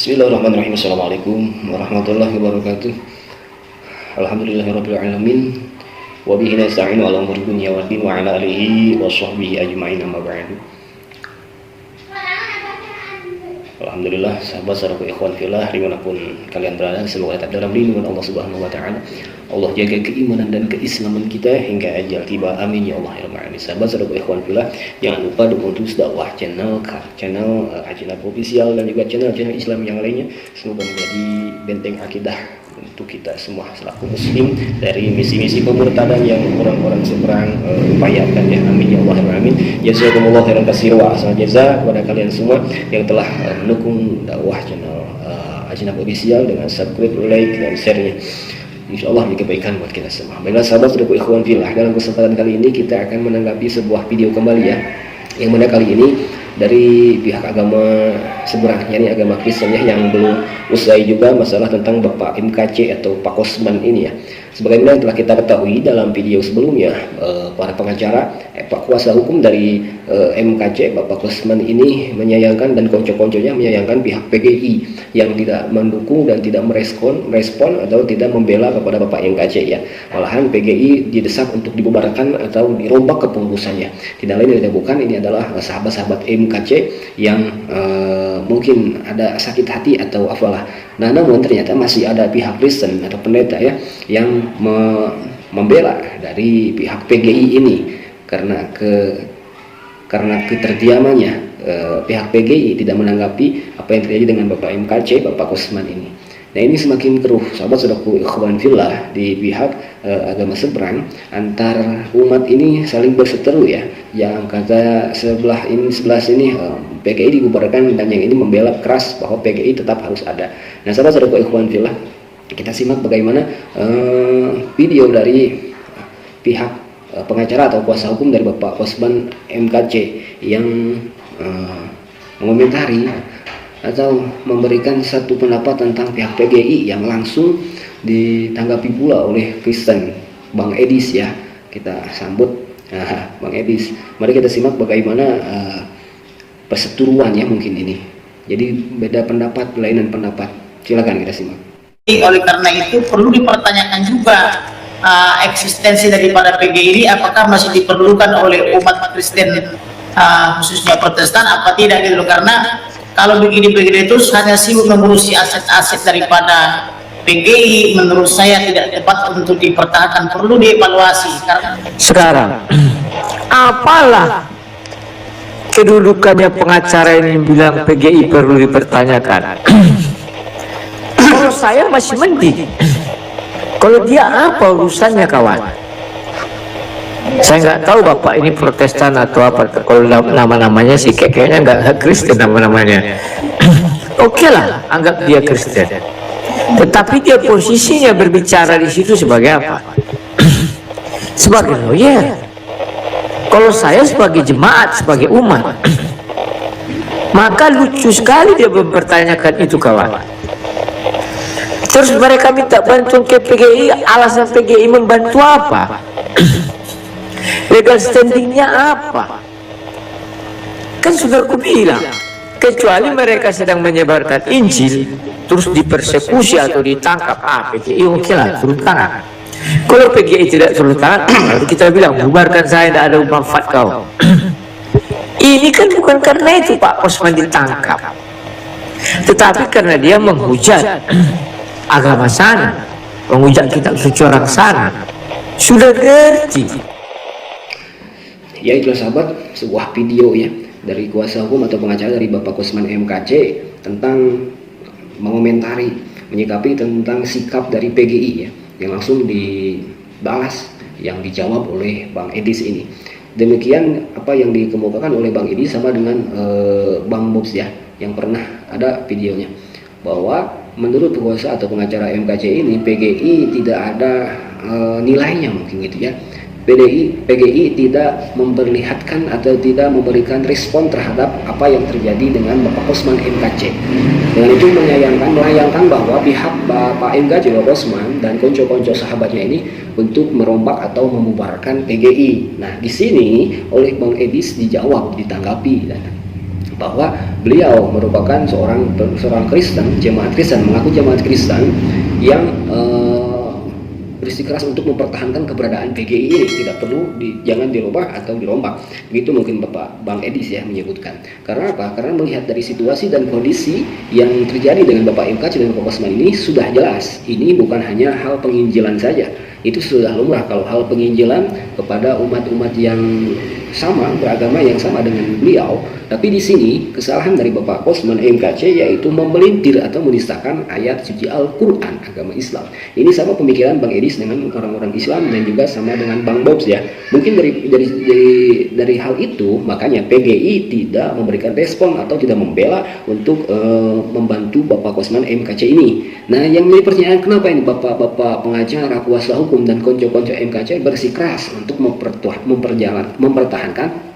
Bismillahirrahmanirrahim. Assalamualaikum warahmatullahi wabarakatuh. Alhamdulillahirabbil alamin. Wa bihi nasta'inu ala umuri dunya waddin wa ala alihi wa sahbihi ajma'in amma ba'du. Alhamdulillah, sahabat-sahabatku ikhwan fillah dimanapun kalian berada, semoga tetap dalam lindungan Allah Subhanahu wa taala. Allah jaga keimanan dan keislaman kita hingga ajal tiba, amin ya Allah ya rabbal alamin. Sahabat-sahabatku ikhwan fillah, jangan lupa dukung terus dakwah channel Ajinab Official dan juga channel Islam yang lainnya. Semoga menjadi benteng akidah untuk kita semua selaku muslim dari misi-misi pemurtadan yang orang-orang seberang upayakan ya, amin ya Allah ya amin. Jazakumullah khairan katsira wa ahsanal jaza kepada kalian semua yang telah mendukung dakwah channel Ajinab Official dengan subscribe, like dan share-nya. Insyaallah ini kebaikan buat kita semua. Baiklah sahabat saudaraku ikhwan fillah, dalam kesempatan kali ini kita akan menanggapi sebuah video kembali ya, yang mana kali ini dari pihak agama seberang, yakni agama Kristen ya, yang belum usai juga masalah tentang Bapak MKC atau Pak Kosman ini ya. Sebagaimana yang telah kita ketahui dalam video sebelumnya, para pengacara Pak kuasa hukum dari MKC Bapak Kosman ini menyayangkan dan konco-konconya menyayangkan pihak PGI yang tidak mendukung dan tidak merespon atau tidak membela kepada Bapak MKC ya. Malahan PGI didesak untuk dibubarkan atau dirombak kepengurusannya. Tidak lain tidak bukan, ini adalah sahabat-sahabat MKC yang mungkin ada sakit hati atau apalah. Nah, namun ternyata masih ada pihak Kristen atau pendeta ya yang membela dari pihak PGI ini karena keterdiamannya pihak PGI tidak menanggapi apa yang terjadi dengan Bapak MKC, Bapak Kosman ini. Nah, ini semakin keruh sahabat saudaraku ikhwan fillah di pihak agama seberang, antar umat ini saling berseteru ya. Yang kata sebelah sini PGI dibubarkan dan yang ini membela keras bahwa PGI tetap harus ada. Nah, sahabat saudaraku ikhwan fillah, kita simak bagaimana video dari pihak pengacara atau kuasa hukum dari Bapak Kosman MKC yang mengomentari atau memberikan satu pendapat tentang pihak PGI yang langsung ditanggapi pula oleh Kristen Bang Edis ya. Kita sambut Bang Edis. Mari kita simak bagaimana perseteruan ya mungkin ini. Jadi beda pendapat, kelainan pendapat. Silakan kita simak. Oleh karena itu perlu dipertanyakan juga eksistensi daripada PGI ini, apakah masih diperlukan oleh umat Kristen khususnya Protestan apa tidak gitu. Karena kalau begini-begini terus hanya sibuk mengurusi aset-aset daripada PGI, menurut saya tidak tepat untuk dipertahankan, perlu dievaluasi. Karena sekarang apalah kedudukannya pengacara ini bilang PGI perlu dipertanyakan? Kalau saya masih mending, kalau dia apa urusannya kawan? Saya nggak tahu Bapak ini Protestan atau apa. Kalau nama-namanya sih kayaknya nggak Kristen nama-namanya. Oke lah, anggap dia Kristen. Tetapi dia posisinya berbicara di situ sebagai apa? Sebagai lawyer. Kalau saya sebagai jemaat, sebagai umat, maka lucu sekali dia mempertanyakan itu kawan. Terus mereka minta bantuan ke PGI, alasan PGI membantu apa? Legal standingnya apa? Kan sudah aku bilang, kecuali mereka sedang menyebarkan Injil terus dipersekusi atau ditangkap, PGI oke lah turun tangan. Kalau PGI tidak turun tangan, kita bilang bubarkan saya, tidak ada manfaat kau. Ini kan bukan karena itu Pak Kosman ditangkap, tetapi karena dia menghujat agama sana, menghujat kitab suci orang sana. Sudah ngerti. Ya itulah sahabat, sebuah video ya dari kuasa hukum atau pengacara dari Bapak Kosman MKC tentang mengomentari, menyikapi tentang sikap dari PGI ya, yang langsung dibalas, yang dijawab oleh Bang Edis ini. Demikian apa yang dikemukakan oleh Bang Edis sama dengan Bang Bobs ya, yang pernah ada videonya, bahwa menurut kuasa atau pengacara MKC ini PGI tidak ada nilainya mungkin gitu ya. PGI tidak memperlihatkan atau tidak memberikan respon terhadap apa yang terjadi dengan Bapak Kosman MKC. Dengan itu melayangkan bahwa pihak Bapak MKC Bapak Kosman dan konco-konco sahabatnya ini untuk merombak atau membubarkan PGI. Nah, di sini oleh Bang Edis dijawab, ditanggapi dan bahwa beliau merupakan seorang Kristen, jemaat Kristen, mengaku jemaat Kristen yang bersikeras untuk mempertahankan keberadaan PGI ini, tidak perlu jangan dirubah atau dirombak. Begitu mungkin Bapak Bang Edis ya menyebutkan. Karena apa? Karena melihat dari situasi dan kondisi yang terjadi dengan Bapak MKC dan Bapak Kosman ini sudah jelas, ini bukan hanya hal penginjilan saja. Itu sudah lumrah kalau hal penginjilan kepada umat-umat yang sama, beragama yang sama dengan beliau. Tapi di sini kesalahan dari Bapak Kosman MKC yaitu memelintir atau menistakan ayat suci Al-Quran agama Islam. Ini sama pemikiran Bang Edis dengan orang-orang Islam dan juga sama dengan Bang Bobs ya. Mungkin dari hal itu makanya PGI tidak memberikan respon atau tidak membela untuk membantu Bapak Kosman MKC ini. Nah, yang menjadi pertanyaan, kenapa ini bapak-bapak pengacara, kuasa hukum dan konco-konco MKC bersikeras untuk mempertahankan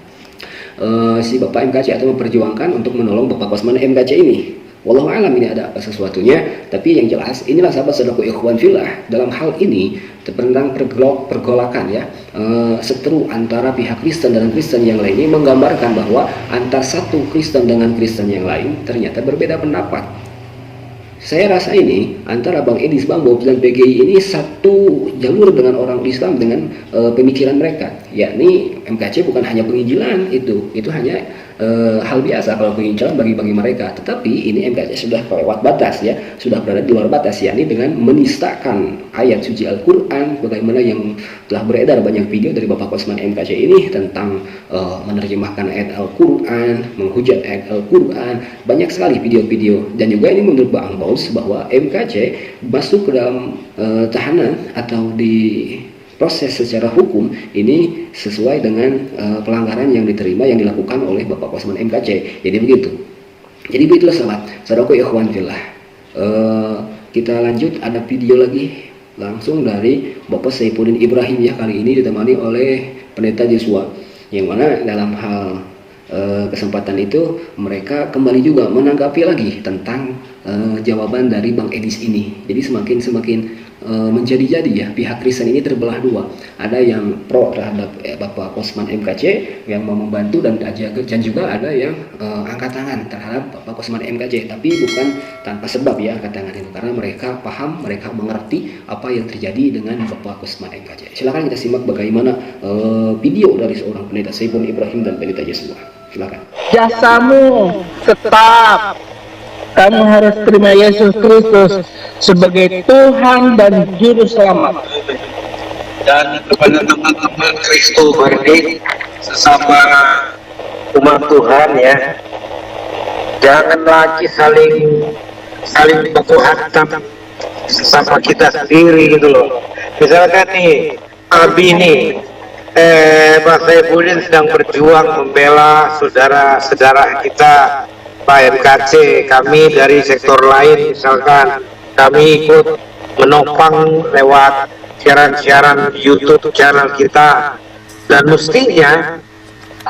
si Bapak MKC atau memperjuangkan untuk menolong Bapak Kosman MKC ini? Wallahu alam ini ada apa sesuatunya, tapi yang jelas inilah sahabat saudaraku ikhwan fillah, dalam hal ini tentang pergolakan ya, seteru antara pihak Kristen dan Kristen yang lain ini menggambarkan bahwa antar satu Kristen dengan Kristen yang lain ternyata berbeda pendapat. Saya rasa ini antara Bang Edis, Bang Bob dan PGI ini satu jalur dengan orang Islam dengan pemikiran mereka, yakni MKC bukan hanya penginjilan, itu hanya hal biasa kalau penginjilan bagi mereka. Tetapi ini MKC sudah kelewat batas ya, sudah berada di luar batas, yakni dengan menistakan ayat suci Al-Quran, bagaimana yang telah beredar banyak video dari Bapak Kosman MKC ini tentang menerjemahkan ayat Al-Quran, menghujat ayat Al-Quran, banyak sekali video-video. Dan juga ini menurut Bang Baus bahwa MKC masuk ke dalam tahanan atau di proses secara hukum ini sesuai dengan pelanggaran yang diterima yang dilakukan oleh Bapak Kosman MKC. Jadi begitu. Jadi begitulah saudaraku ikhwan fillah. Kita lanjut, ada video lagi langsung dari Bapak Saifuddin Ibrahim ya, kali ini ditemani oleh Pendeta Joshua, yang mana dalam hal kesempatan itu mereka kembali juga menanggapi lagi tentang jawaban dari Bang Edis ini. Jadi semakin menjadi-jadi ya, pihak Kristen ini terbelah dua. Ada yang pro terhadap Bapak Kosman MKC yang mau membantu dan juga ada yang angkat tangan terhadap Bapak Kosman MKC, tapi bukan tanpa sebab ya angkat tangan itu, karena mereka paham, mereka mengerti apa yang terjadi dengan Bapak Kosman MKC. Silakan kita simak bagaimana video dari seorang Pendeta Saifuddin Ibrahim dan Pendeta Joshua. Silakan. Jasamu tetap, kamu harus terima Yesus Kristus sebagai Tuhan dan Juru Selamat. Dan kepada teman-teman Kristo Bardik, sesama umat Tuhan ya, jangan lagi saling baku hantam sesama kita sendiri gitu loh. Misalkan nih Abi nih, Pak Saifuddin sedang berjuang membela saudara-saudara kita Pak MKC, kami dari sektor lain misalkan kami ikut menopang lewat siaran-siaran YouTube channel kita, dan mestinya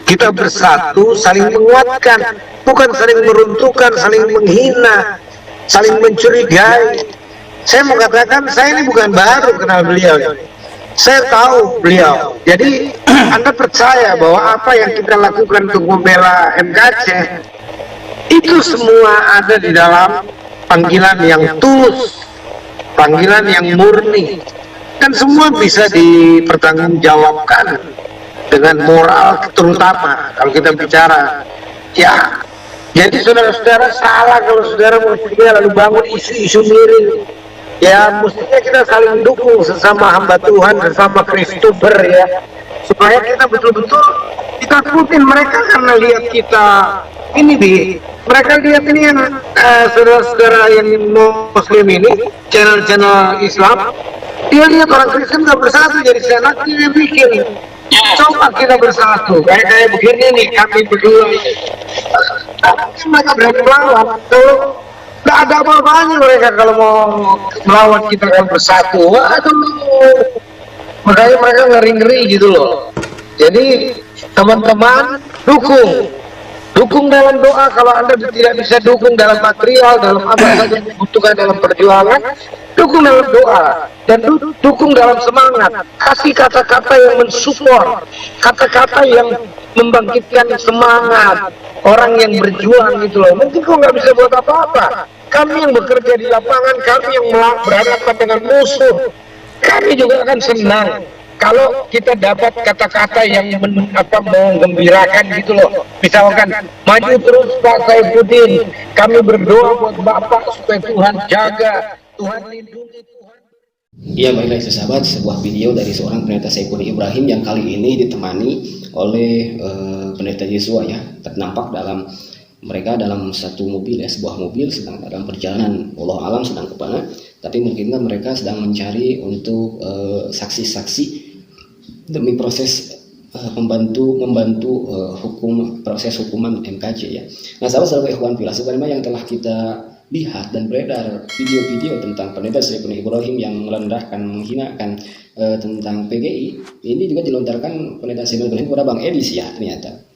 kita bersatu saling menguatkan, bukan saling meruntuhkan, saling menghina, saling mencurigai. Saya mau katakan, saya ini bukan baru kenal beliau, saya tahu beliau. Jadi Anda percaya bahwa apa yang kita lakukan untuk membela MKC itu semua ada di dalam panggilan yang tulus, panggilan yang murni, dan semua bisa dipertanggungjawabkan dengan moral, terutama kalau kita bicara ya. Jadi saudara-saudara salah kalau saudara mestinya lalu bangun isu-isu miring ya. Mestinya kita saling dukung sesama hamba Tuhan, sesama Kristober ya, supaya kita betul-betul ditakutin mereka karena lihat kita ini mereka lihat ini yang saudara-saudara yang Muslim ini, channel-channel Islam, dia lihat orang Kristen nggak bersatu, jadi senaknya dia bikin. Coba kita bersatu, kayak begini nih, kami berdua. Mereka berani melawan, kalau nggak ada apa-apanya mereka kalau mau melawan kita kalau bersatu. Waduh, makanya mereka ngeri-ngeri gitu loh. Jadi teman-teman dukung dalam doa. Kalau Anda tidak bisa dukung dalam material, dalam apa saja yang dibutuhkan dalam perjuangan, dukung dalam doa, dan dukung dalam semangat. Kasih kata-kata yang mensupport, kata-kata yang membangkitkan semangat orang yang berjuang gitu loh. Mungkin kau nggak bisa buat apa-apa. Kami yang bekerja di lapangan, kami yang berhadapan dengan musuh, kami juga akan senang kalau kita dapat kata-kata yang menggembirakan gitu loh. Misalkan, maju terus Pak Saifuddin, kami berdoa buat Bapak supaya Tuhan jaga, Tuhan lindungi, Tuhan. Ya, baiklah sahabat, sebuah video dari seorang pendeta Saifuddin Ibrahim yang kali ini ditemani oleh pendeta Yesua ya, ternampak mereka dalam satu mobil ya, sebuah mobil sedang dalam perjalanan, Allah alam sedang kemana, tapi mungkin mereka sedang mencari untuk saksi-saksi demi proses membantu proses hukuman MKJ ya. Nah, sahabat-sahabat ikhwan fillah, sebenarnya yang telah kita lihat dan beredar video-video tentang pendeta Saifuddin Ibrahim yang merendahkan, menghinakan tentang PGI, ini juga dilontarkan pendeta Saifuddin Ibrahim kepada Bang Edis ya. Ternyata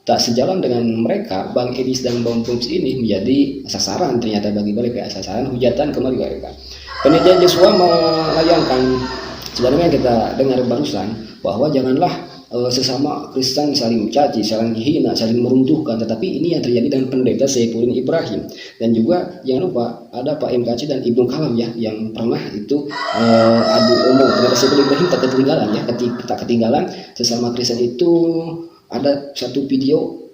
tak sejalan dengan mereka, Bang Edis dan Bang Pums ini menjadi sasaran ternyata bagi mereka, sasaran hujatan kembali mereka. Pendeta Yesua melayangkan, sebenarnya kita dengar barusan, bahwa janganlah sesama Kristen saling mencaci, saling hina, saling meruntuhkan, tetapi ini yang terjadi dengan pendeta Saifuddin Ibrahim. Dan juga jangan lupa ada Pak MKC dan Ibnu Kalam ya, yang pernah itu adu omong. Pendeta Saifuddin Ibrahim tak ketinggalan ya, tak ketinggalan sesama Kristen itu. Ada satu video,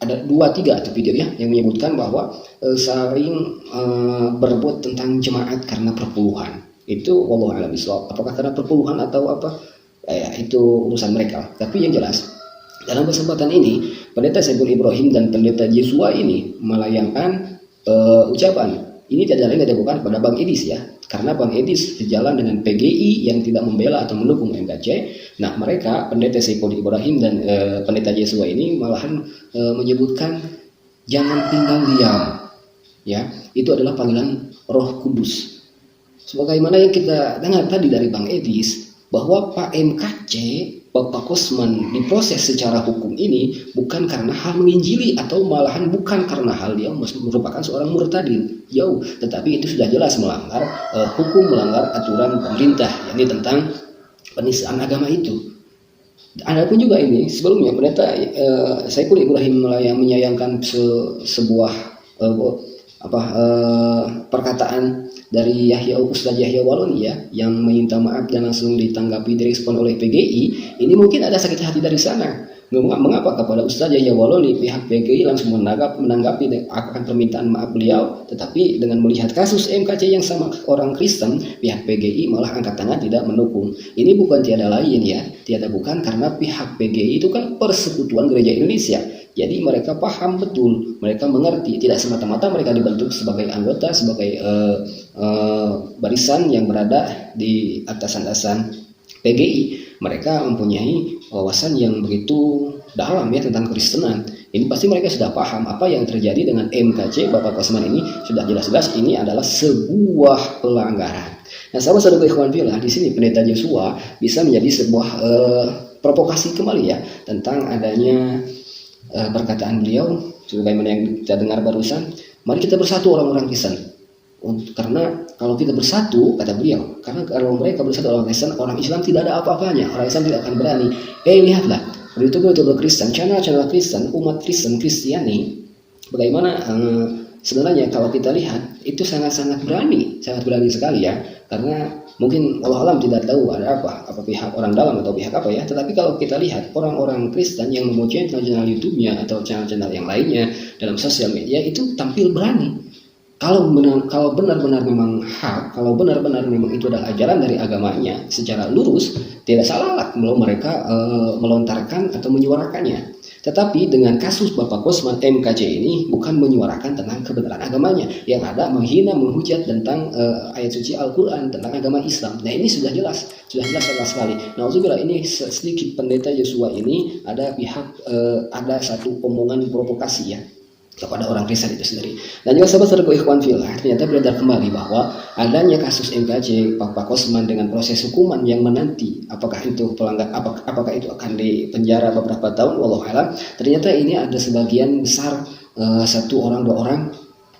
ada 2-3 atau video ya, yang menyebutkan bahwa saling berebut tentang jemaat karena perpuluhan. Itu wallahu a'lam bishawab. Apakah karena perpuluhan atau apa? Itu urusan mereka. Tapi yang jelas dalam kesempatan ini pendeta Saifuddin Ibrahim dan pendeta Yesua ini melayangkan ucapan. Ini tidak lain tidak bukan pada Bang Edis ya, karena Bang Edis sejalan dengan PGI yang tidak membela atau mendukung MKJ. Nah, mereka pendeta Saifuddin Ibrahim dan pendeta Yesua ini malahan menyebutkan jangan tinggal diam. Ya, itu adalah panggilan Roh Kudus. Sebagaimana yang kita dengar tadi dari Bang Edis, bahwa Pak MKC, Bapak Kosman diproses secara hukum ini bukan karena hal menginjili atau malahan bukan karena hal dia merupakan seorang murtadin, jauh, tetapi itu sudah jelas melanggar hukum, melanggar aturan pemerintah, yakni tentang penistaan agama itu. Adapun juga ini sebelumnya pendeta Saifuddin Ibrahim yang menyayangkan sebuah perkataan dari Ustaz Yahya Waloni ya, yang meminta maaf dan langsung ditanggapi direspon oleh PGI. Ini mungkin ada sakit hati dari sana. Mengapa kepada Ustaz Yahya Waloni pihak PGI langsung menanggapi akan permintaan maaf beliau, tetapi dengan melihat kasus MKC yang sama orang Kristen, pihak PGI malah angkat tangan tidak mendukung. Ini bukan tiada lain ya, tiada bukan karena pihak PGI itu kan Persekutuan Gereja Indonesia. Jadi mereka paham betul, mereka mengerti, tidak semata-mata mereka dibentuk sebagai anggota, sebagai barisan yang berada di atasan-atasan PGI. Mereka mempunyai wawasan yang begitu dalam ya tentang Kristenan. Ini pasti mereka sudah paham apa yang terjadi dengan MKC Bapak Kosman ini, sudah jelas-jelas ini adalah sebuah pelanggaran. Nah, sahabat-sahabat ikhwan fillah, di sini pendeta Yesua bisa menjadi sebuah provokasi kembali ya tentang adanya perkataan beliau sebagaimana yang kita dengar barusan, mari kita bersatu orang-orang Kristen. Karena kalau kita bersatu, kata beliau, karena kalau mereka bersatu orang Kristen, orang Islam tidak ada apa-apanya, orang Islam tidak akan berani. Lihatlah, YouTube Kristen, channel Kristen, umat Kristen, Kristiani, bagaimana sebenarnya kalau kita lihat itu sangat berani sekali ya, karena mungkin Allah alam tidak tahu ada apa pihak orang dalam atau pihak apa ya, tetapi kalau kita lihat orang-orang Kristen yang mempunyai channel YouTube-nya atau channel yang lainnya dalam sosial media itu tampil berani. Kalau benar-benar memang hak, kalau benar-benar memang itu adalah ajaran dari agamanya secara lurus, tidak salah lah kalau mereka melontarkan atau menyuarakannya. Tetapi dengan kasus Bapak Kosman MKC ini bukan menyuarakan tentang kebenaran agamanya, yang ada menghina, menghujat tentang ayat suci Al-Quran, tentang agama Islam. Nah, ini sudah jelas sekali. Nauzubillah, ini sedikit pendeta Yesua ini ada satu omongan provokasi ya kepada orang Kristen itu sendiri. Dan juga sahabat-sahabat ikhwan fillah, ternyata beredar kembali bahwa adanya kasus MKJ Bapak Kosman dengan proses hukuman yang menanti, apakah itu pelanggar, apakah itu akan dipenjara beberapa tahun, wallahu alam. Ternyata ini ada sebagian besar 1 orang 2 orang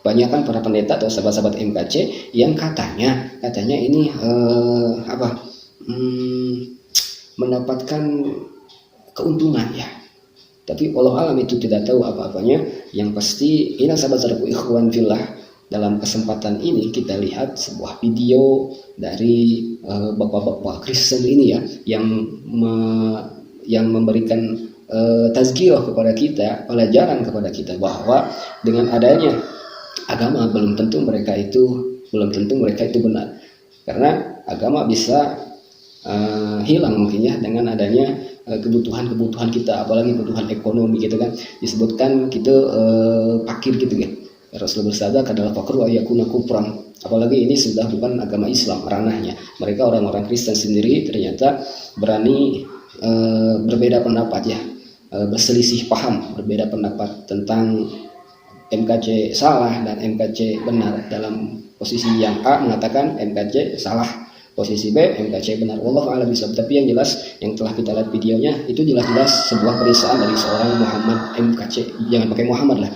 Banyak kan para pendeta atau sahabat-sahabat MKC yang katanya ini mendapatkan keuntungan ya. Tapi Allah alam itu tidak tahu apa-apanya. Yang pasti ini sahabat-sahabatku ikhwan fillah, dalam kesempatan ini kita lihat sebuah video dari bapak-bapak Kristen ini ya, yang memberikan tazkirah kepada kita, pelajaran kepada kita bahwa dengan adanya agama belum tentu mereka itu benar, karena agama bisa hilang mungkin ya dengan adanya kebutuhan kita, apalagi kebutuhan ekonomi gitu kan. Disebutkan kita fakir gitu kan. Rasul bersabda adalah fakru ayakuna kufran, apalagi ini sudah bukan agama Islam ranahnya. Mereka orang-orang Kristen sendiri ternyata berani berbeda pendapat ya, berselisih paham, berbeda pendapat tentang MKC salah dan MKC benar. Dalam posisi yang A mengatakan MKC salah, posisi B MKC benar. Wallahu a'lam bishawab. Tapi yang jelas yang telah kita lihat videonya itu jelas-jelas sebuah penistaan dari seorang Muhammad MKC. Jangan pakai Muhammad lah,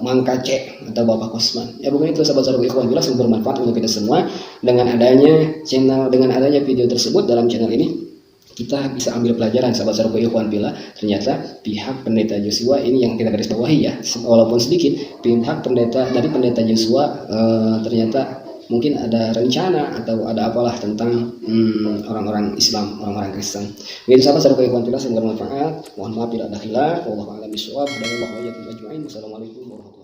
Mang KC atau Bapak Kosman. Ya bukan itu sahabat-sahabat ikhwan fillah yang bermanfaat untuk kita semua. Dengan adanya video tersebut dalam channel ini, kita bisa ambil pelajaran sahabat-sahabat ikhwan fillah. Ternyata pihak pendeta Joshua ini yang kita garis bawahi ya, walaupun sedikit, pihak pendeta Joshua ternyata mungkin ada rencana atau ada apalah tentang orang-orang Islam, orang-orang Kristen. Begitu sahabat-sahabat ikhwan fillah yang bermanfaat. Mohon maaf bila ada khilaf. Wallahu a'lam bishawab. Assalamualaikum warahmatullahi wabarakatuh.